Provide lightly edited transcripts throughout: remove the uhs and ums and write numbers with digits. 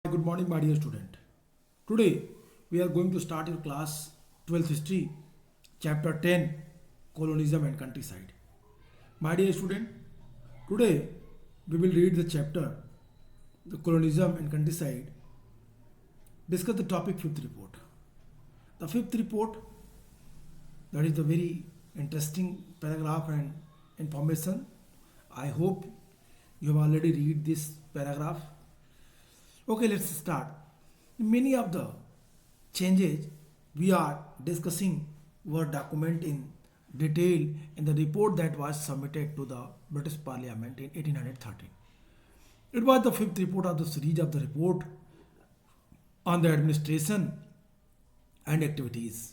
Good morning, my dear student. Today we are going to start your class 12th history, chapter 10, colonialism and countryside. My dear student, today we will read the chapter, the colonialism and countryside, discuss the topic fifth report. The fifth report, that is the very interesting paragraph and information. I hope you have already read this paragraph. Okay, let's start. Many of the changes we are discussing were documented in detail in the report that was submitted to the British Parliament in 1813. It was the fifth report of the series of the report on the administration and activities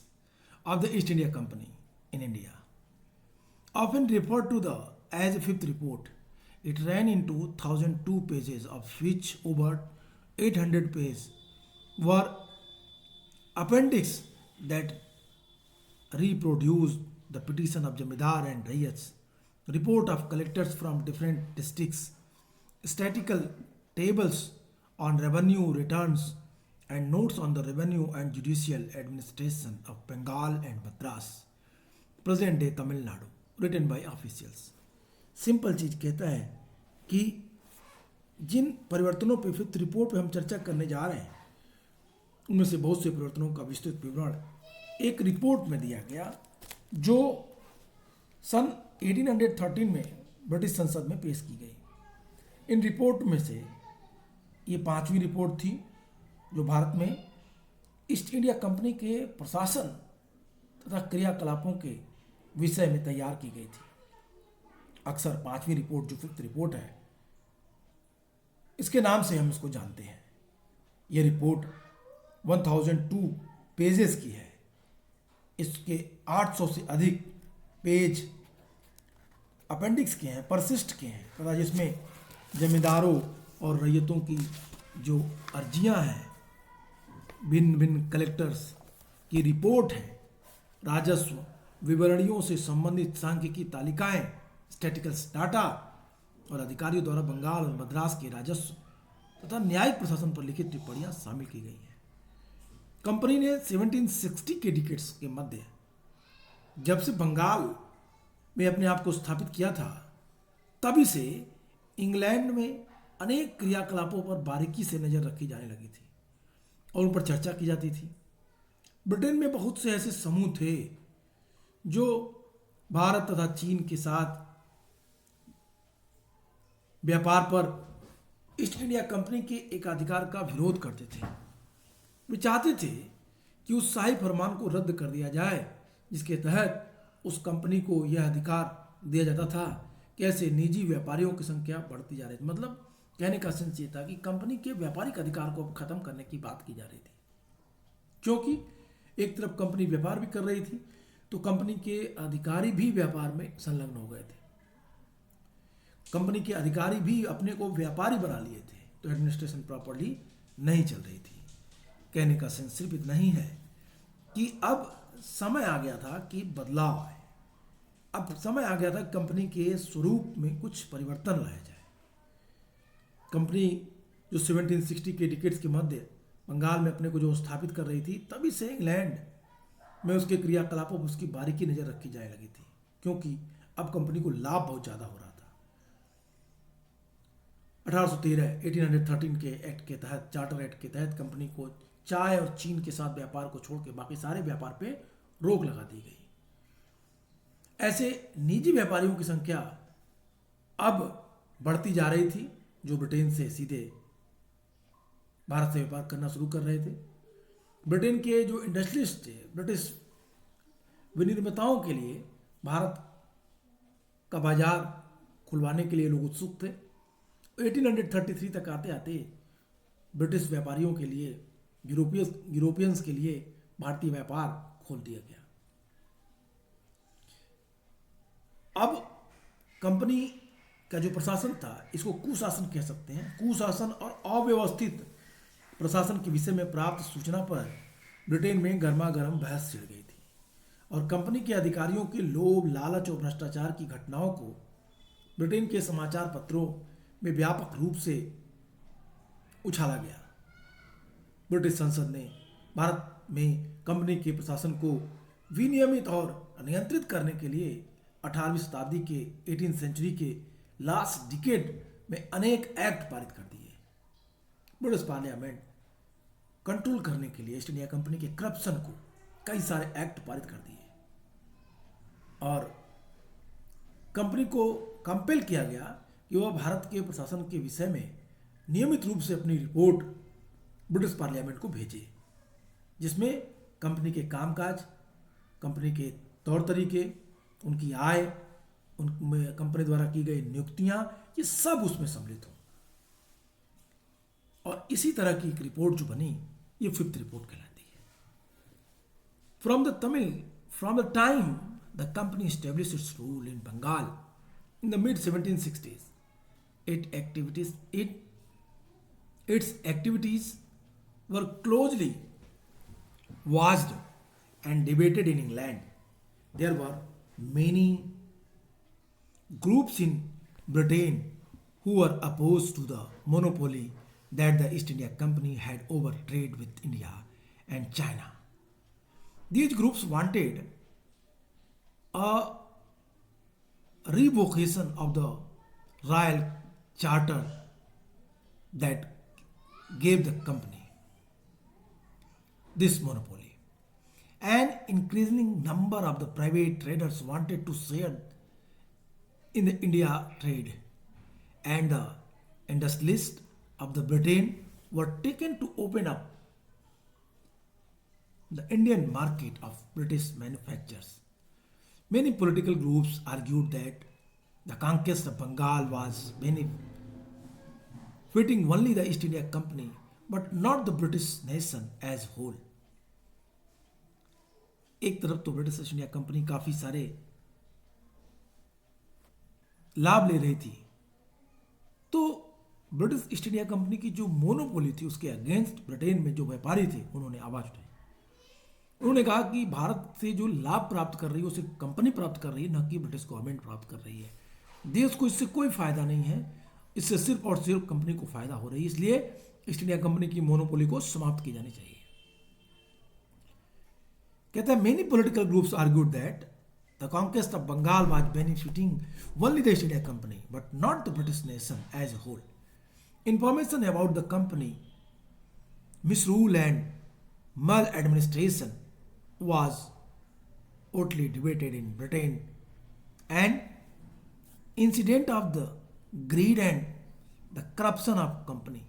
of the East India Company in India. Often referred to the as a fifth report, it ran into 1002 pages, of which over 800 pages were appendix that reproduced the petition of Jamidar and Rayats, report of collectors from different districts, statistical tables on revenue returns, and notes on the revenue and judicial administration of Bengal and Madras, present day Tamil Nadu, written by officials. Simple चीज कहता है कि जिन परिवर्तनों पे fifth report पे हम चर्चा करने जा रहे हैं उनमें से बहुत से परिवर्तनों का विस्तृत विवरण एक रिपोर्ट में दिया गया जो सन 1813 में ब्रिटिश संसद में पेश की गई। इन रिपोर्ट में से ये पांचवी रिपोर्ट थी जो भारत में ईस्ट इंडिया कंपनी के प्रशासन तथा क्रियाकलापों के विषय में तैयार की गई थी। अक्सर पांचवी रिपोर्ट जो फिफ्थ रिपोर्ट है इसके नाम से हम इसको जानते हैं। यह रिपोर्ट 1002 पेजेस की है। इसके 800 से अधिक पेज अपेंडिक्स के हैं, परसिस्ट के हैं तथा जिसमें जमींदारों और रैयतों की जो अर्जियां हैं, भिन्न भिन्न कलेक्टर्स की रिपोर्ट है, राजस्व विवरणियों से संबंधित सांख्यिकी तालिकाएं, स्टैटिकल डाटा और अधिकारियों द्वारा बंगाल और मद्रास के राजस्व तथा न्यायिक प्रशासन पर लिखित टिप्पणियां शामिल की गई हैं। कंपनी ने 1760 के डिकेड्स के मध्य जब से बंगाल में अपने आप को स्थापित किया था तभी से इंग्लैंड में अनेक क्रियाकलापों पर बारीकी से नजर रखी जाने लगी थी और उन पर चर्चा की जाती थी। ब्रिटेन में बहुत से ऐसे समूह थे जो भारत तथा चीन के साथ व्यापार पर ईस्ट इंडिया कंपनी के एकाधिकार का विरोध करते थे। वे चाहते थे कि उस शाही फरमान को रद्द कर दिया जाए जिसके तहत उस कंपनी को यह अधिकार दिया जाता था कि ऐसे निजी व्यापारियों की संख्या बढ़ती जा रही थी। मतलब कहने का सेंस ये था कि कंपनी के व्यापारिक अधिकार को खत्म करने की बात की जा रही थी, क्योंकि एक तरफ कंपनी व्यापार भी कर रही थी तो कंपनी के अधिकारी भी व्यापार में संलग्न हो गए थे। कंपनी के अधिकारी भी अपने को व्यापारी बना लिए थे तो एडमिनिस्ट्रेशन प्रॉपर्ली नहीं चल रही थी। कहने का सेंस सिर्फ इतना ही है कि अब समय आ गया था कि बदलाव आए। अब समय आ गया था कंपनी के स्वरूप में कुछ परिवर्तन लाया जाए। कंपनी जो 1760 के डिकेड्स के मध्य बंगाल में अपने को जो स्थापित कर रही थी तभी से इंग्लैंड में उसके क्रियाकलापों पर उसकी बारीकी नजर रखी जाने लगी थी, क्योंकि अब कंपनी को लाभ बहुत ज़्यादा हो रहा था। 1813 के एक्ट के तहत, चार्टर एक्ट के तहत कंपनी को चाय और चीन के साथ व्यापार को छोड़ के बाकी सारे व्यापार पे रोक लगा दी गई। ऐसे निजी व्यापारियों की संख्या अब बढ़ती जा रही थी जो ब्रिटेन से सीधे भारत से व्यापार करना शुरू कर रहे थे। ब्रिटेन के जो इंडस्ट्रियलिस्ट थे, ब्रिटिश विनिर्माताओं के लिए भारत का बाजार खुलवाने के लिए लोग उत्सुक थे। 1833 तक आते आते ब्रिटिश व्यापारियों के लिए, यूरोपियंस के लिए भारतीय व्यापार खोल दिया गया। अब कंपनी का जो प्रशासन था इसको कुशासन कह सकते हैं। कुशासन और अव्यवस्थित प्रशासन के विषय में प्राप्त सूचना पर ब्रिटेन में गर्मा गर्म बहस छिड़ गई थी और कंपनी के अधिकारियों के लोभ, लालच और भ्रष्टाचार की घटनाओं को ब्रिटेन के समाचार पत्रों में व्यापक रूप से उछाला गया। ब्रिटिश संसद ने भारत में कंपनी के प्रशासन को विनियमित और नियंत्रित करने के लिए 18वीं शताब्दी के 18th सेंचुरी के लास्ट डिकेड में अनेक एक्ट पारित कर दिए। ब्रिटिश पार्लियामेंट कंट्रोल करने के लिए ईस्ट इंडिया कंपनी के करप्शन को कई सारे एक्ट पारित कर दिए और कंपनी को कंपेल किया गया कि वह भारत के प्रशासन के विषय में नियमित रूप से अपनी रिपोर्ट ब्रिटिश पार्लियामेंट को भेजे, जिसमें कंपनी के कामकाज, कंपनी के तौर तरीके, उनकी आय, उनमें कंपनी द्वारा की गई नियुक्तियां, ये सब उसमें सम्मिलित हो। और इसी तरह की एक रिपोर्ट जो बनी, ये फिफ्थ रिपोर्ट कहलाती है। From the time the company established its rule in Bengal in the mid 1760s, its activities were closely watched and debated in England. There were many groups in Britain who were opposed to the monopoly that the East India Company had over trade with India and China. These groups wanted a revocation of the royal charter that gave the company this monopoly. An increasing number of the private traders wanted to share in the India trade, and the industrialists of the Britain were taken to open up the Indian market of British manufacturers. Many political groups argued that the conquest of Bengal was benefiting only the East India Company but not the British nation as whole. एक तरफ तो British east India company काफी सारे लाभ ले रही थी, तो ब्रिटिश ईस्ट इंडिया कंपनी की जो मोनोपोली थी उसके अगेंस्ट ब्रिटेन में जो व्यापारी थे उन्होंने आवाज उठाई। उन्होंने कहा कि भारत से जो लाभ प्राप्त कर रही है उसे कंपनी प्राप्त कर रही है, न कि ब्रिटिश गवर्नमेंट प्राप्त कर रही है। देश को इससे कोई फायदा नहीं है, इससे सिर्फ और सिर्फ कंपनी को फायदा हो रही है, इसलिए ईस्ट इंडिया कंपनी की मोनोपोली को समाप्त की जानी चाहिए। कहता है many political groups argued that the conquest of Bengal was benefiting only the East India company but not the British nation as whole. Information about the company misrule and mal administration was hotly debated in Britain, and incident of the greed and the corruption of company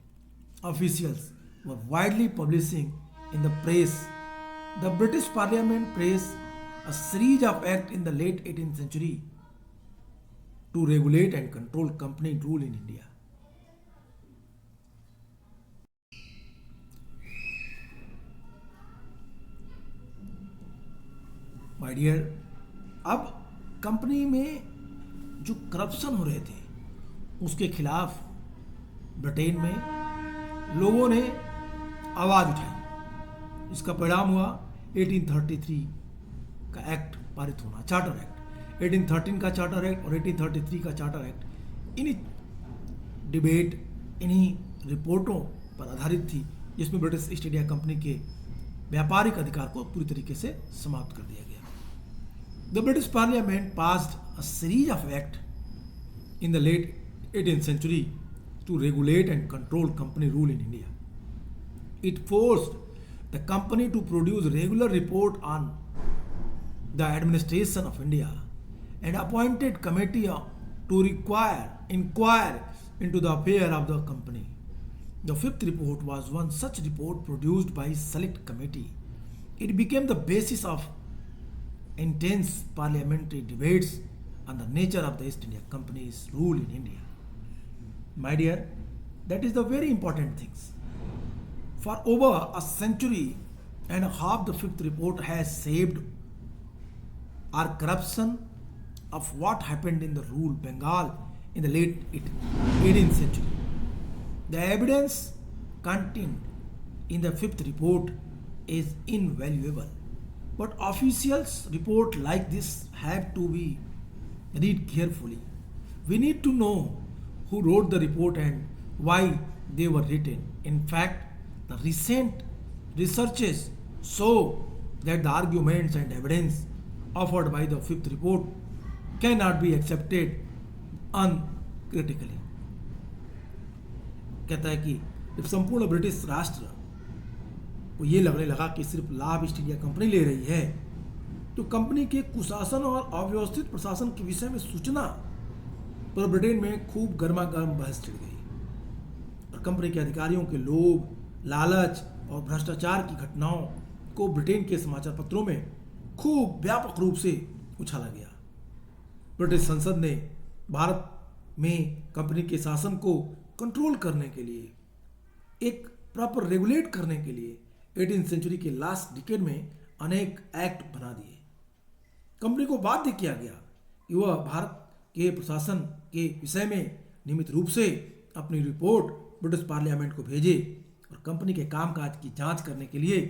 officials were widely publishing in the press. The British Parliament passed a series of acts in the late 18th century to regulate and control company rule in India. My dear, अब company में जो corruption हो रहे थे उसके खिलाफ Britain में लोगों ने आवाज़ उठाई। इसका परिणाम हुआ 1833 का एक्ट पारित होना, चार्टर एक्ट। 1813 का चार्टर एक्ट और 1833 का चार्टर एक्ट इन्हीं डिबेट, इन्हीं रिपोर्टों पर आधारित थी, जिसमें ब्रिटिश ईस्ट इंडिया कंपनी के व्यापारिक अधिकार को पूरी तरीके से समाप्त कर दिया गया। The British Parliament passed a series of acts in the late 18th century to regulate and control company rule in India. It forced the company to produce regular report on the administration of India and appointed committee to inquire into the affair of the company. The fifth report was one such report produced by select committee. It became the basis of intense parliamentary debates on the nature of the East India Company's rule in India. My dear, that is the very important things. For over a century and a half, the fifth report has shaped our corruption of what happened in the rule Bengal in the late 18th century. The evidence contained in the fifth report is invaluable. But officials' report like this have to be read carefully. We need to know who wrote the report and why they were written. In fact, the recent researches show that the arguments and evidence offered by the fifth report cannot be accepted uncritically. कहता है कि जब संपूर्ण British राष्ट्र को ये लगने लगा कि सिर्फ लाभ ईस्ट इंडिया कंपनी ले रही है, तो कंपनी के कुशासन और अव्यवस्थित प्रशासन के विषय में सूचना पर ब्रिटेन में खूब गर्मा गर्म बहस छिड़ गई और कंपनी के अधिकारियों के लोभ, लालच और भ्रष्टाचार की घटनाओं को ब्रिटेन के समाचार पत्रों में खूब व्यापक रूप से उछाला गया। ब्रिटिश संसद ने भारत में कंपनी के शासन को कंट्रोल करने के लिए, एक प्रॉपर रेगुलेट करने के लिए 18वीं सेंचुरी के लास्ट डिकेड में अनेक एक्ट बना दिए। कंपनी को बाध्य किया गया कि वह भारत के प्रशासन के विषय में नियमित रूप से अपनी रिपोर्ट ब्रिटिश पार्लियामेंट को भेजे और कंपनी के कामकाज की जांच करने के लिए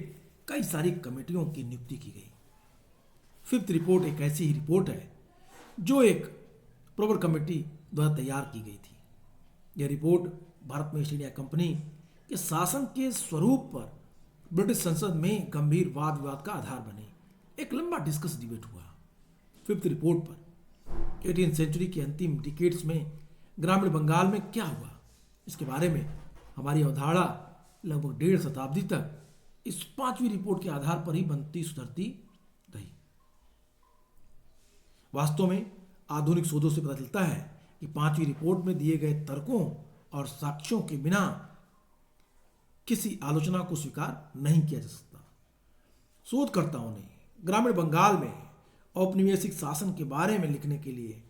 कई सारी कमेटियों की नियुक्ति की गई। फिफ्थ रिपोर्ट एक ऐसी ही रिपोर्ट है जो एक प्रॉपर कमेटी द्वारा तैयार की गई थी। यह रिपोर्ट भारत में ईस्ट इंडिया कंपनी के शासन के स्वरूप पर ब्रिटिश संसद में गंभीर वाद विवाद का आधार बनी। एक लंबा डिस्कस डिबेट हुआ फिफ्थ रिपोर्ट पर। 18वीं सेंचुरी के अंतिम डिकेड्स में ग्रामीण बंगाल में क्या हुआ, इसके बारे में हमारी अवधारणा लगभग 1.5 शताब्दी तक इस 5वीं रिपोर्ट के आधार पर ही बनती सुधरती रही। वास्तव में आधुनिक शोधों से पता चलता है कि 5वीं रिपोर्ट में दिए गए तर्कों और साक्ष्यों के बिना किसी आलोचना को स्वीकार नहीं किया जा सकता। शोधकर्ताओं ने ग्रामीण बंगाल में औपनिवेशिक शासन के बारे में लिखने के लिए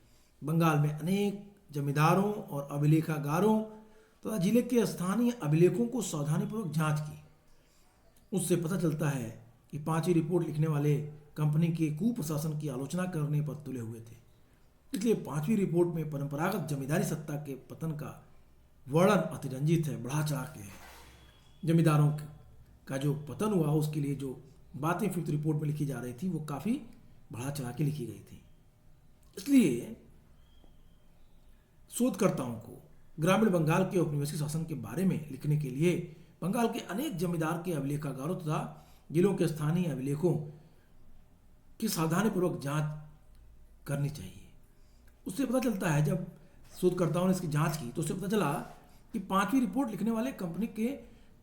बंगाल में अनेक जमींदारों और अभिलेखागारों तथा जिले के स्थानीय अभिलेखों को सावधानीपूर्वक जांच की। उससे पता चलता है कि 5वीं रिपोर्ट लिखने वाले कंपनी के कुप्रशासन की आलोचना करने पर तुले हुए थे। इसलिए 5वीं रिपोर्ट में परंपरागत जमींदारी सत्ता के पतन का वर्णन अतिरंजित है, बढ़ा चढ़ा के है। जमींदारों का जो पतन हुआ उसके लिए जो बातें फिफ्थ रिपोर्ट में लिखी जा रही थी वो काफ़ी बढ़ा चढ़ा के लिखी गई थी। इसलिए शोधकर्ताओं को ग्रामीण बंगाल के औपनिवेशिक शासन के बारे में लिखने के लिए बंगाल के अनेक जमींदार के अभिलेखागारों तथा जिलों के स्थानीय अभिलेखों की सावधानीपूर्वक जांच करनी चाहिए। उससे पता चलता है, जब शोधकर्ताओं ने इसकी जांच की तो उससे पता चला कि 5वीं रिपोर्ट लिखने वाले कंपनी के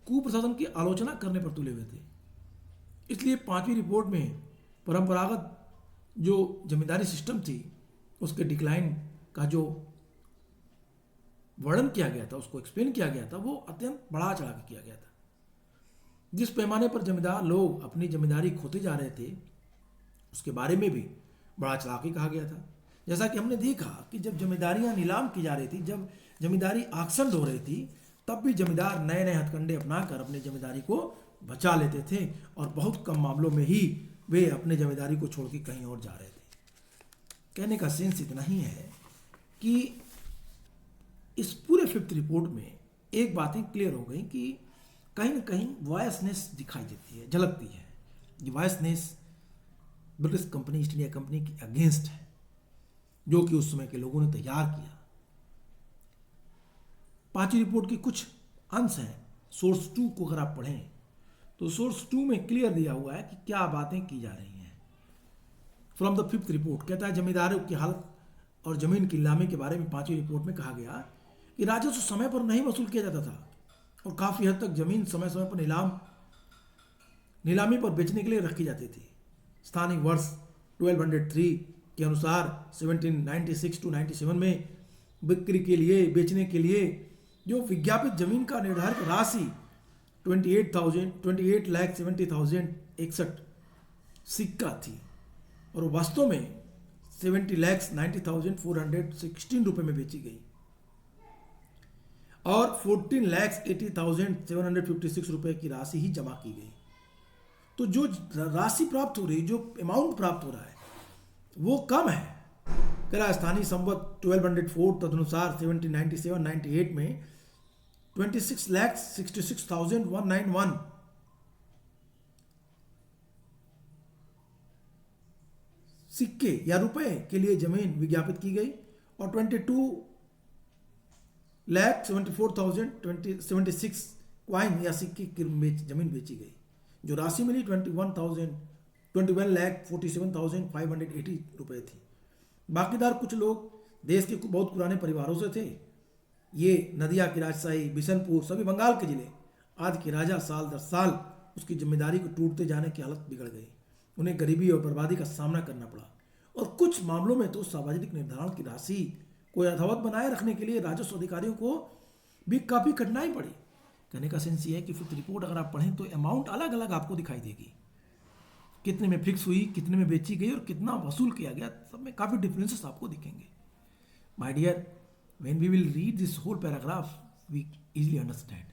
कुप्रशासन की आलोचना करने पर तुले हुए थे। इसलिए 5वीं रिपोर्ट में परंपरागत जो जमींदारी सिस्टम थी उसके डिक्लाइन का जो वर्णन किया गया था, उसको एक्सप्लेन किया गया था, वो अत्यंत बढ़ा चढ़ा के किया गया था। जिस पैमाने पर जमींदार लोग अपनी जमींदारी खोते जा रहे थे उसके बारे में भी बढ़ा चढ़ा के कहा गया था। जैसा कि हमने देखा कि जब जमींदारियां नीलाम की जा रही थी, जब जमींदारी आक्शन हो रही थी, तब भी जमींदार नए नए हथकंडे अपनाकर अपनी जमींदारी को बचा लेते थे और बहुत कम मामलों में ही वे अपने जमींदारी को छोड़ के कहीं और जा रहे थे। कहने का सेंस इतना ही है कि इस पूरे फिफ्थ रिपोर्ट में एक बातें क्लियर हो गई कि कहीं ना कहीं वायसनेस दिखाई देती है, झलकती है। ये वायसनेस British company East India company के अगेंस्ट है, जो कि उस समय के लोगों ने तैयार किया। 5वीं रिपोर्ट के कुछ अंश हैं। सोर्स 2 को अगर आप पढ़ें तो सोर्स 2 में क्लियर दिया हुआ है कि क्या बातें की जा रही हैं। फ्रॉम द फिफ्थ रिपोर्ट कहता है, जमींदारों की हालत और जमीन की नीलामी के बारे में 5वीं रिपोर्ट में कहा गया कि राजस्व समय पर नहीं वसूल किया जाता था और काफ़ी हद तक जमीन समय समय पर नीलामी पर बेचने के लिए रखी जाती थी। स्थानीय वर्ष 1203 के अनुसार 1796 टू 97 में बिक्री के लिए, बेचने के लिए जो विज्ञापित जमीन का निर्धारित राशि 28,70,61 सिक्का थी और वास्तव में 70,90,416 रुपये में बेची गई और 14,80,756 रुपये की राशि ही जमा की गई। तो जो राशि प्राप्त हो रही, जो अमाउंट प्राप्त हो रहा है वो कम है। कह रहा स्थानीय संवत 1204 तदनुसार 1797-98 में 26,66,191 सिक्के या रुपए के लिए जमीन विज्ञापित की गई और 22,74,076 क्वाइन या सिक्के की जमीन बेची गई। जो राशि मिली 21,47,580 रुपये थी। बाकीदार कुछ लोग देश के बहुत पुराने परिवारों से थे। ये नदिया की राजशाही, बिशनपुर, सभी बंगाल के जिले आदि के राजा साल दर साल उसकी जिम्मेदारी को टूटते जाने की हालत बिगड़ गई। उन्हें गरीबी और बर्बादी का सामना करना पड़ा और कुछ मामलों में तो सार्वजनिक निर्धारण की राशि को यथावत बनाए रखने के लिए राजस्व अधिकारियों को भी काफ़ी कठिनाई पड़ी। कहने का सेंस ये है कि फिफ्थ रिपोर्ट अगर आप पढ़ें तो अमाउंट अलग अलग आपको दिखाई देगी, कितने में फिक्स हुई, कितने में बेची गई और कितना वसूल किया गया, सब में काफ़ी डिफरेंसेस आपको दिखेंगे। My dear, when we will read this whole paragraph we easily understand.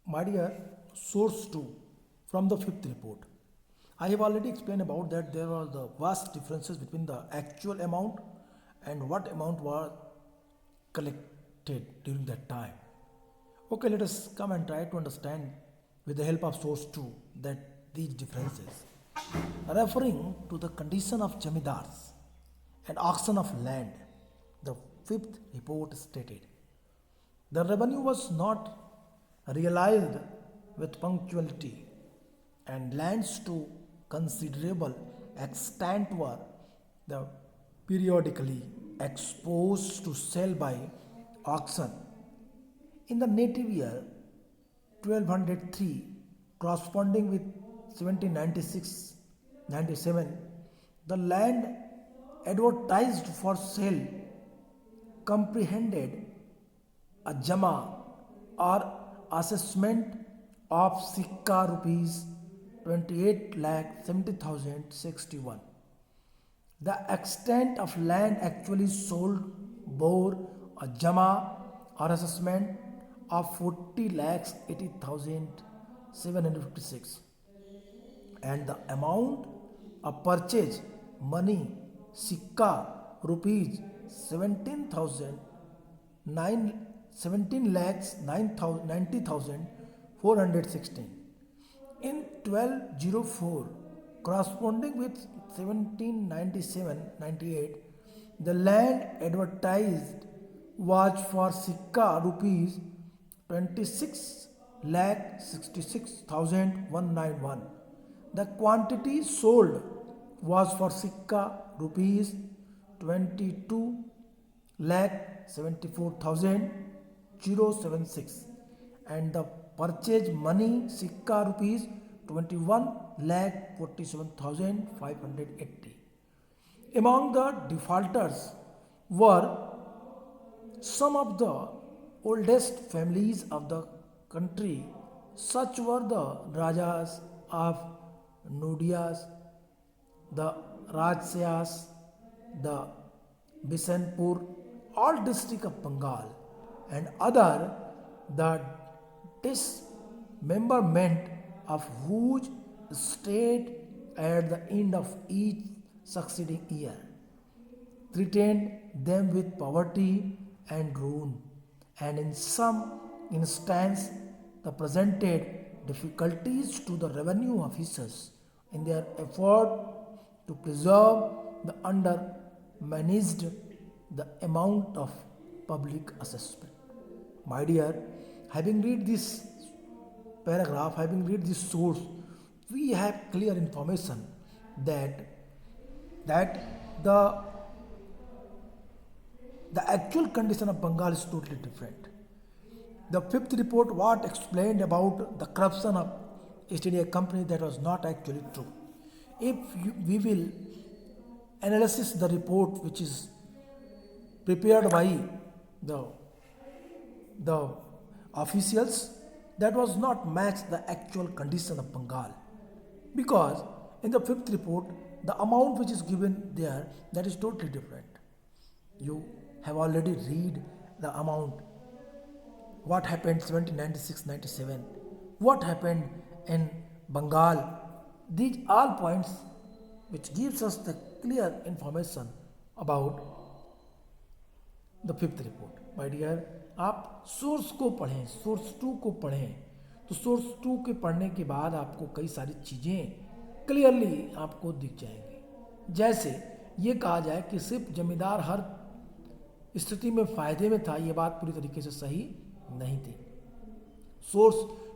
My dear, source 2 from the fifth report. I have already explained about that there are the vast differences between the actual amount and what amount was collected during that time. Okay, let us come and try to understand with the help of source 2 that these differences. Referring to the condition of jamidars and auction of land, the fifth report stated the revenue was not realized with punctuality, and lands to considerable extent were the periodically exposed to sale by auction. In the native year 1203, corresponding with 1796-97, the land advertised for sale comprehended a jama or assessment of sikka rupees 28,70,061. The extent of land actually sold bore a jama or assessment of 40,80,756, and the amount of purchase money sikka rupees 17 lakhs 90,416. In 1204, corresponding with 1797-98, the land advertised was for sikka rupees 26 lakh 66,191. The quantity sold was for sikka rupees 22 lakh 74,076, and the purchase money sikka rupees 21 lakh 47,580. Among the defaulters were some of the oldest families of the country. Such were the Rajas of Nudias, the Rajsayas, the Bisanpur, all district of Bengal, and other the dismemberment of whose state at the end of each succeeding year threatened them with poverty and ruin, and in some instances the presented difficulties to the revenue officers in their effort to preserve the under-managed the amount of public assessment. My dear, having read this paragraph, having read this source, we have clear information that the actual condition of Bengal is totally different. The fifth report what explained about the corruption of East India Company, that was not actually true. If we will analyze the report which is prepared by the officials, that was not match the actual condition of Bengal, because in the fifth report the amount which is given there, that is totally different. You have already read the amount, what happened 1796-97, what happened in Bengal. These all points which gives us the clear information about the fifth report. My dear, आप source को पढ़ें, source 2 को पढ़ें, तो source 2 के पढ़ने के बाद आपको कई सारी चीज़ें क्लियरली आपको दिख जाएंगी। जैसे ये कहा जाए कि सिर्फ जमींदार हर स्थिति में फ़ायदे में था, ये बात पूरी तरीके से सही नहीं थी। सोर्स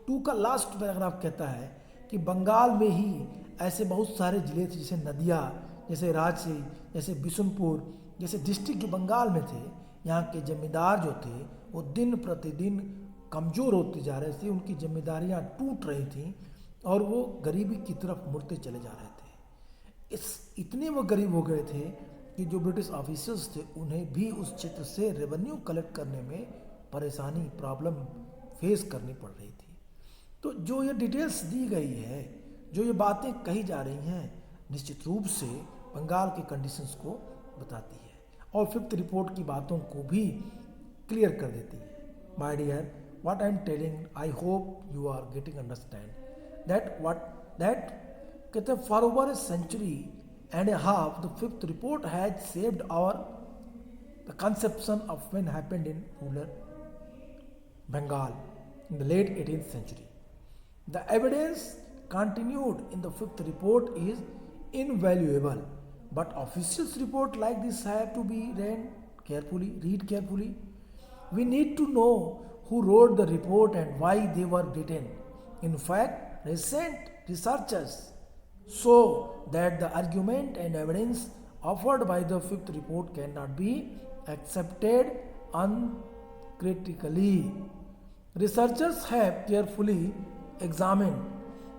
2 का लास्ट पैराग्राफ कहता है कि बंगाल में ही ऐसे बहुत सारे ज़िले थे, जैसे नदिया, जैसे रांची, जैसे बिशुनपुर, जैसे डिस्ट्रिक्ट जो बंगाल में थे, यहाँ के जमींदार जो थे वो दिन प्रतिदिन कमज़ोर होते जा रहे थे, उनकी जिम्मेदारियाँ टूट रही थीं और वो गरीबी की तरफ मुड़ते चले जा रहे थे। इतने वो गरीब हो गए थे कि जो ब्रिटिश ऑफिसर्स थे उन्हें भी उस क्षेत्र से रेवेन्यू कलेक्ट करने में परेशानी, प्रॉब्लम फेस करनी पड़ रही थी। तो जो ये डिटेल्स दी गई है, जो ये बातें कही जा रही हैं, निश्चित रूप से बंगाल के कंडीशंस को बताती है और फिफ्थ रिपोर्ट की बातों को भी क्लियर कर देती है। My dear, what I am telling, I hope you are getting understand that कहते for over a century and a half the fifth report has shaped the conception of when happened in rural Bengal in the late 18th century. The evidence continued in the fifth report is invaluable, but officials report like this have to be read carefully. We need to know who wrote the report and why they were written. In fact, recent researchers show that the argument and evidence offered by the fifth report cannot be accepted uncritically. Researchers have carefully examined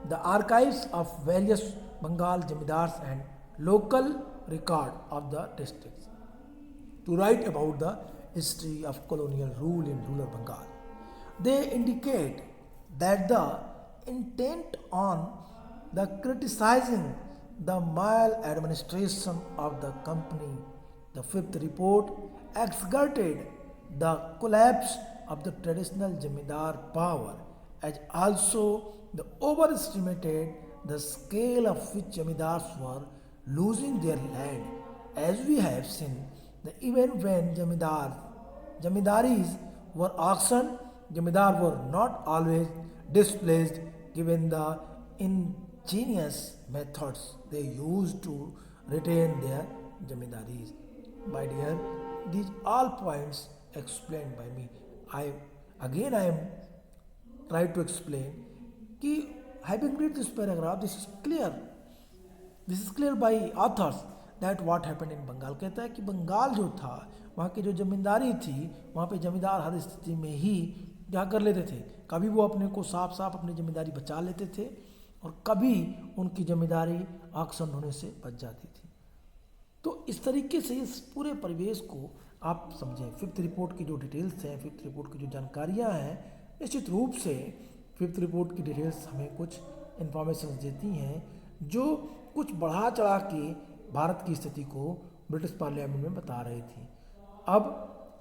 the archives of various Bengal jamidars and local record of the districts to write about the history of colonial rule in rural Bengal. They indicate that the intent on the criticizing the maladministration of the company, the fifth report exerted the collapse of the traditional Jamindar power, as also the overestimated the scale of which Jamindars were losing their land. As we have seen, even when Jamindaris were auctioned, Jamindar were not always displaced given the ingenious methods they used to retain their Jamindaris. My dear, these all points explained by me. I am trying to explain कि having read this paragraph, this is clear by authors that what happened in Bengal. कहता है कि बंगाल जो था, वहाँ की जो जमींदारी थी, वहाँ पे जमींदार हर स्थिति में ही क्या कर लेते थे, कभी वो अपने को साफ अपनी जमींदारी बचा लेते थे और कभी उनकी जमींदारी ऑक्शन होने से बच जाती थी। तो इस तरीके से इस पूरे परिवेश को आप समझें। फिफ्थ रिपोर्ट की जो डिटेल्स हैं, फिफ्थ रिपोर्ट की जो जानकारियाँ हैं, निश्चित रूप से फिफ्थ रिपोर्ट की डिटेल्स हमें कुछ इन्फॉर्मेशन देती हैं जो कुछ बढ़ा चढ़ा के भारत की स्थिति को ब्रिटिश पार्लियामेंट में बता रही थी। अब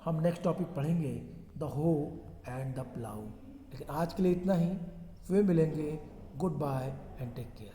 हम नेक्स्ट टॉपिक पढ़ेंगे the hoe and the plough. लेकिन आज के लिए इतना ही, फिर मिलेंगे। Good bye and take care.